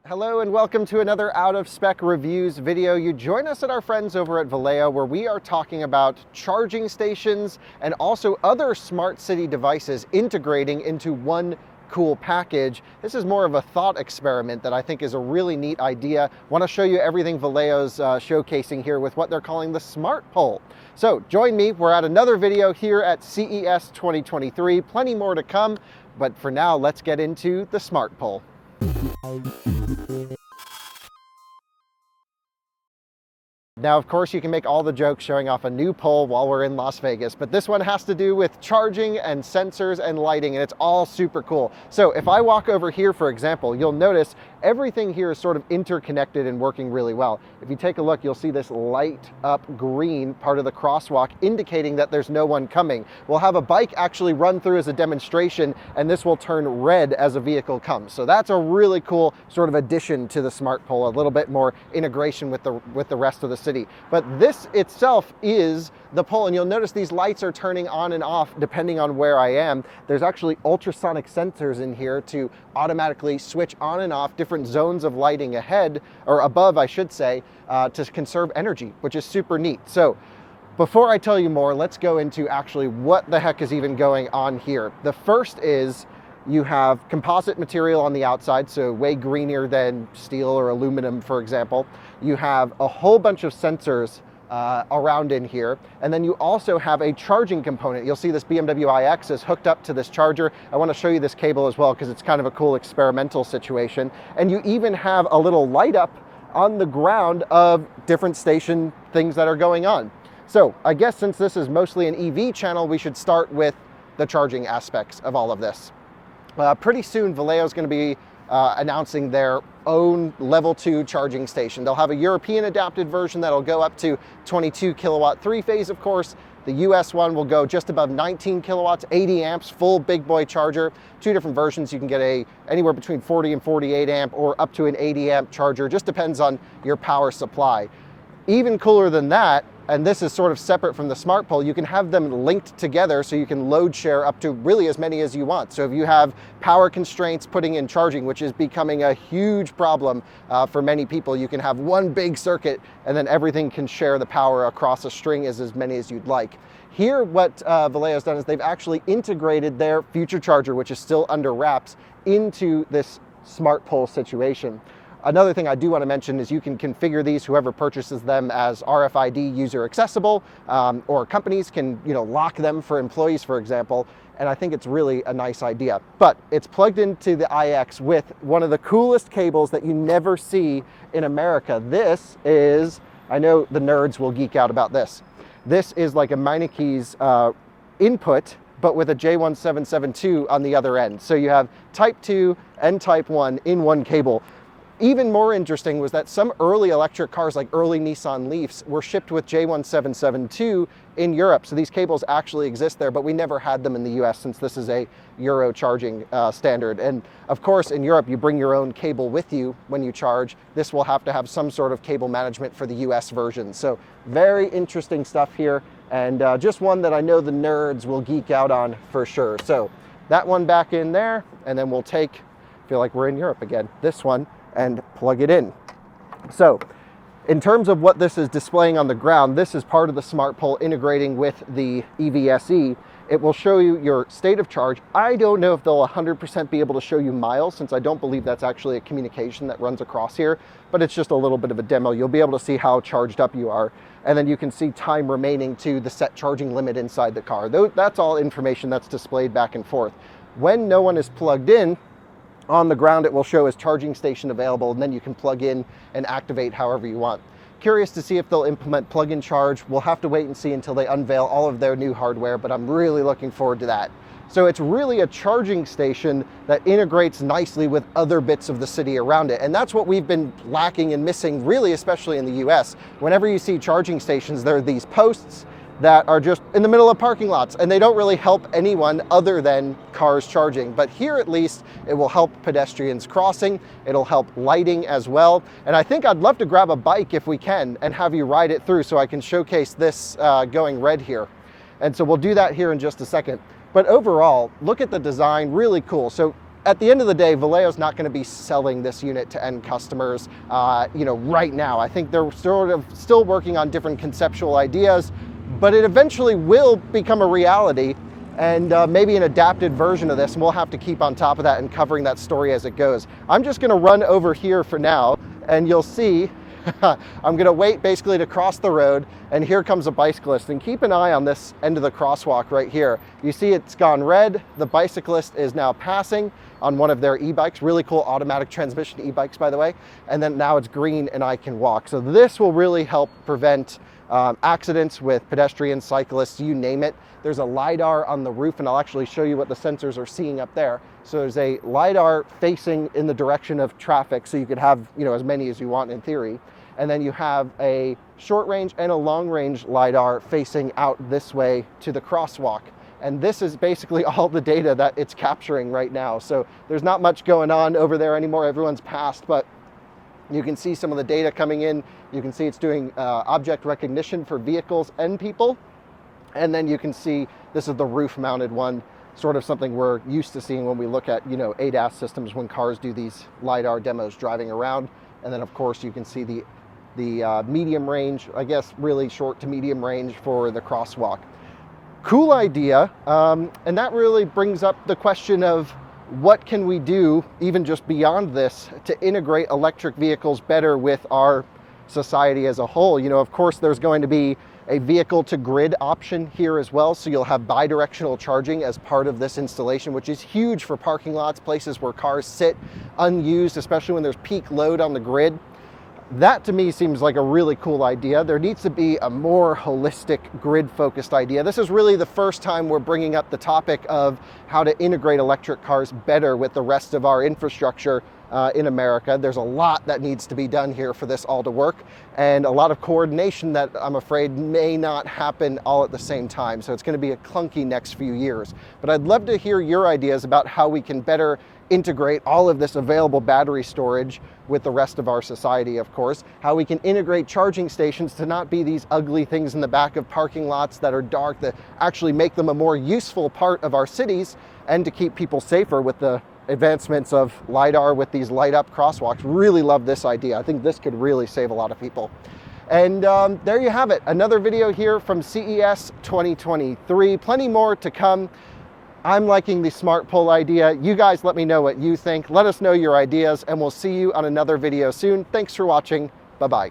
Hello and welcome to another Out of Spec Reviews video. You join us at our friends over at Valeo, where we are talking about charging stations and also other smart city devices integrating into one cool package. This is more of a thought experiment that I think is a really neat idea. I want to show you everything Valeo's showcasing here with what they're calling the Smart Pole. So join me, we're at another video here at CES 2023. Plenty more to come, but for now, let's get into the Smart Pole. Now, of course, you can make all the jokes showing off a new pole while we're in Las Vegas, but this one has to do with charging and sensors and lighting, and it's all super cool. So if I walk over here, for example, you'll notice everything here is sort of interconnected and working really well. If you take a look, you'll see this light up green part of the crosswalk indicating that there's no one coming. We'll have a bike actually run through as a demonstration, and this will turn red as a vehicle comes. So that's a really cool sort of addition to the Smart Pole, a little bit more integration with the rest of the city. But this itself is the pole, and you'll notice these lights are turning on and off depending on where I am. There's actually ultrasonic sensors in here to automatically switch on and off different zones of lighting ahead, or above I should say, to conserve energy, which is super neat. So before I tell you more, let's go into actually what the heck is even going on here. The first is you have composite material on the outside, so way greener than steel or aluminum, for example. You have a whole bunch of sensors around in here, and then you also have a charging component. You'll see this BMW iX is hooked up to this charger. I want to show you this cable as well because it's kind of a cool experimental situation. And you even have a little light up on the ground of different station things that are going on. So I guess since this is mostly an EV channel, we should start with the charging aspects of all of this. Pretty soon, Valeo is going to be announcing their own level 2 charging station. They'll have a European adapted version that'll go up to 22 kilowatt 3-phase, of course. The US one will go just above 19 kilowatts, 80 amps, full big boy charger. Two different versions. You can get anywhere between 40 and 48 amp or up to an 80 amp charger. Just depends on your power supply. Even cooler than that, and this is sort of separate from the Smart Pole, you can have them linked together so you can load share up to really as many as you want. So if you have power constraints putting in charging, which is becoming a huge problem for many people, you can have one big circuit and then everything can share the power across a string as many as you'd like. Here, what Valeo's done is they've actually integrated their future charger, which is still under wraps, into this Smart Pole situation. Another thing I do want to mention is you can configure these, whoever purchases them, as RFID user accessible, or companies can, lock them for employees, for example. And I think it's really a nice idea. But it's plugged into the iX with one of the coolest cables that you never see in America. This is, I know the nerds will geek out about this. This is like a Meinike's input, but with a J1772 on the other end. So you have Type 2 and Type 1 in one cable. Even more interesting was that some early electric cars, like early Nissan Leafs, were shipped with J1772 in Europe. So these cables actually exist there, but we never had them in the US since this is a Euro charging standard. And of course, in Europe, you bring your own cable with you when you charge. This will have to have some sort of cable management for the US version. So very interesting stuff here, and just one that I know the nerds will geek out on for sure. So that one back in there, and then we'll take, feel like we're in Europe again, this one, and plug it in. So in terms of what this is displaying on the ground, this is part of the Smart Pole integrating with the EVSE. It will show you your state of charge. I don't know if they'll 100% be able to show you miles, since I don't believe that's actually a communication that runs across here, but it's just a little bit of a demo. You'll be able to see how charged up you are, and then you can see time remaining to the set charging limit inside the car. That's all information that's displayed back and forth. When no one is plugged in, on the ground, it will show as charging station available, and then you can plug in and activate however you want. Curious to see if they'll implement plug-in charge. We'll have to wait and see until they unveil all of their new hardware, but I'm really looking forward to that. So it's really a charging station that integrates nicely with other bits of the city around it. And that's what we've been lacking and missing, really, especially in the US. Whenever you see charging stations, there are these posts that are just in the middle of parking lots, and they don't really help anyone other than cars charging. But here, at least, it will help pedestrians crossing, it'll help lighting as well. And I think I'd love to grab a bike if we can and have you ride it through so I can showcase this going red here. And so we'll do that here in just a second. But overall, look at the design, really cool. So at the end of the day, Valeo's not going to be selling this unit to end customers, right now. I think they're still working on different conceptual ideas, but it eventually will become a reality, and maybe an adapted version of this, and we'll have to keep on top of that and covering that story as it goes. I'm just going to run over here for now, and you'll see I'm going to wait basically to cross the road, and here comes a bicyclist. And keep an eye on this end of the crosswalk right here. You see it's gone red. The bicyclist is now passing on one of their e-bikes, really cool automatic transmission e-bikes, by the way. And then now it's green and I can walk. So this will really help prevent accidents with pedestrians, cyclists, you name it. There's a LiDAR on the roof, and I'll actually show you what the sensors are seeing up there. So there's a LiDAR facing in the direction of traffic, so you could have as many as you want in theory. And then you have a short range and a long range LiDAR facing out this way to the crosswalk. And this is basically all the data that it's capturing right now. So there's not much going on over there anymore. Everyone's passed, but you can see some of the data coming in. You can see it's doing object recognition for vehicles and people. And then you can see this is the roof mounted one, sort of something we're used to seeing when we look at, ADAS systems when cars do these LiDAR demos driving around. And then of course you can see the medium range, I guess really short to medium range for the crosswalk. Cool idea. And that really brings up the question of what can we do even just beyond this to integrate electric vehicles better with our society as a whole. Of course, there's going to be a vehicle to grid option here as well. So you'll have bidirectional charging as part of this installation, which is huge for parking lots, places where cars sit unused, especially when there's peak load on the grid. That to me seems like a really cool idea. There needs to be a more holistic grid-focused idea. This is really the first time we're bringing up the topic of how to integrate electric cars better with the rest of our infrastructure in America. There's a lot that needs to be done here for this all to work, and a lot of coordination that I'm afraid may not happen all at the same time. So it's going to be a clunky next few years. But I'd love to hear your ideas about how we can better integrate all of this available battery storage with the rest of our society, of course, how we can integrate charging stations to not be these ugly things in the back of parking lots that are dark, that actually make them a more useful part of our cities, and to keep people safer with the advancements of LiDAR with these light up crosswalks. Really love this idea. I think this could really save a lot of people. And there you have it. Another video here from CES 2023. Plenty more to come. I'm liking the smart pole idea. You guys let me know what you think. Let us know your ideas, and we'll see you on another video soon. Thanks for watching. Bye-bye.